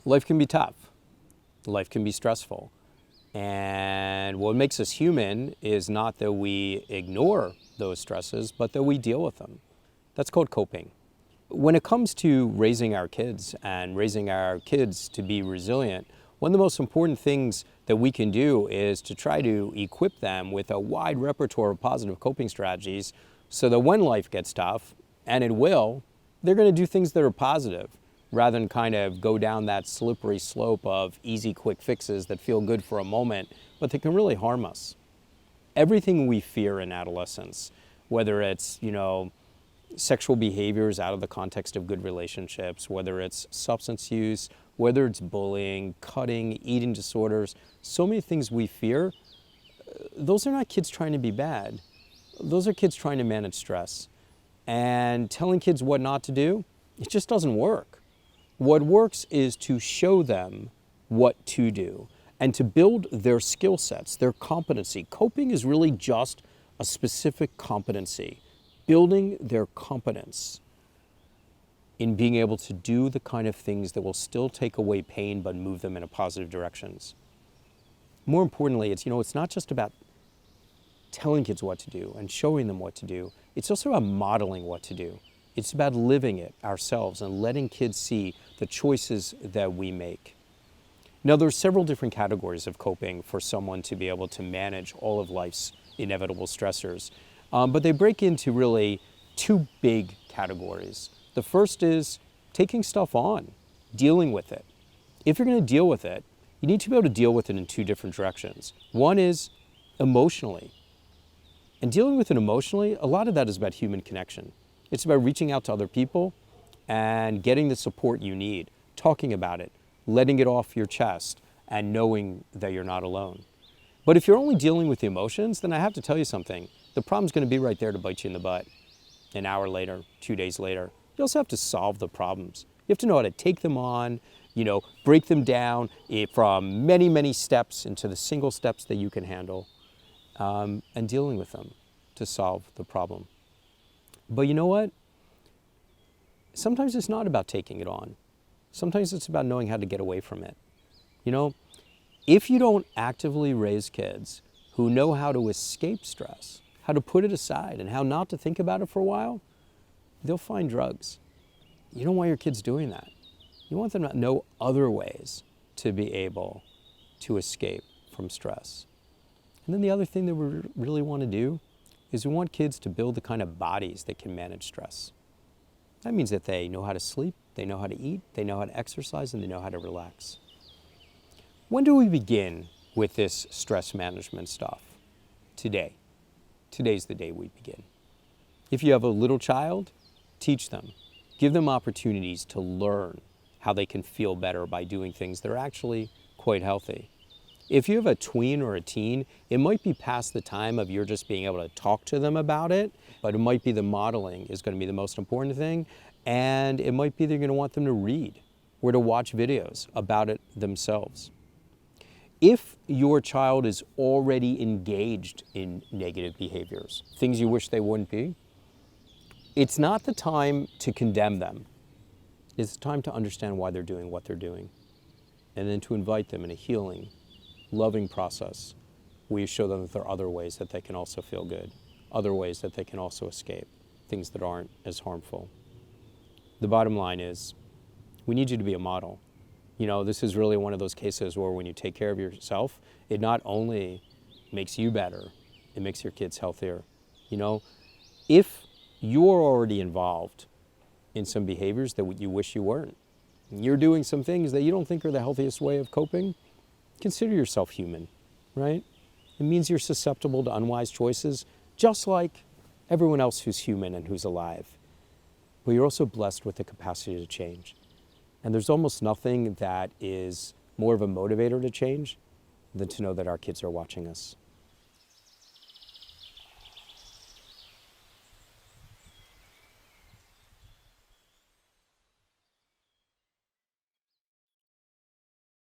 Life can be tough. Life can be stressful. And what makes us human is not that we ignore those stresses, but that we deal with them. That's called coping. When it comes to raising our kids and raising our kids to be resilient, one of the most important things that we can do is to try to equip them with a wide repertoire of positive coping strategies so that when life gets tough, and it will, they're going to do things that are positive rather than kind of go down that slippery slope of easy, quick fixes that feel good for a moment, but that can really harm us. Everything we fear in adolescence, whether it's, sexual behaviors out of the context of good relationships, whether it's substance use, whether it's bullying, cutting, eating disorders, so many things we fear, those are not kids trying to be bad. Those are kids trying to manage stress. And telling kids what not to do, it just doesn't work. What works is to show them what to do and to build their skill sets, their competency. Coping is really just a specific competency, building their competence in being able to do the kind of things that will still take away pain but move them in a positive directions. More importantly, it's not just about telling kids what to do and showing them what to do. It's also about modeling what to do. It's about living it ourselves and letting kids see the choices that we make. Now, there are several different categories of coping for someone to be able to manage all of life's inevitable stressors. But they break into really two big categories. The first is taking stuff on, dealing with it. If you're going to deal with it, you need to be able to deal with it in two different directions. One is emotionally. And dealing with it emotionally, a lot of that is about human connection. It's about reaching out to other people and getting the support you need, talking about it, letting it off your chest, and knowing that you're not alone. But if you're only dealing with the emotions, then I have to tell you something. The problem's going to be right there to bite you in the butt. An hour later, 2 days later. You also have to solve the problems. You have to know how to take them on, break them down from many, many steps into the single steps that you can handle, and dealing with them to solve the problem. But you know what? Sometimes it's not about taking it on. Sometimes it's about knowing how to get away from it. If you don't actively raise kids who know how to escape stress, how to put it aside, and how not to think about it for a while, they'll find drugs. You don't want your kids doing that. You want them to know other ways to be able to escape from stress. And then the other thing that we really want to do is we want kids to build the kind of bodies that can manage stress. That means that they know how to sleep, they know how to eat, they know how to exercise, and they know how to relax. When do we begin with this stress management stuff? Today. Today's the day we begin. If you have a little child, teach them. Give them opportunities to learn how they can feel better by doing things that are actually quite healthy. If you have a tween or a teen, it might be past the time of you're just being able to talk to them about it, but it might be the modeling is going to be the most important thing, and it might be that you're going to want them to read or to watch videos about it themselves. If your child is already engaged in negative behaviors, things you wish they wouldn't be, it's not the time to condemn them. It's the time to understand why they're doing what they're doing, and then to invite them in a healing, loving process where you show them that there are other ways that they can also feel good, other ways that they can also escape, things that aren't as harmful. The bottom line is, we need you to be a model. This is really one of those cases where when you take care of yourself, it not only makes you better, it makes your kids healthier. If you're already involved in some behaviors that you wish you weren't, you're doing some things that you don't think are the healthiest way of coping, consider yourself human, right? It means you're susceptible to unwise choices, just like everyone else who's human and who's alive. But you're also blessed with the capacity to change. And there's almost nothing that is more of a motivator to change than to know that our kids are watching us.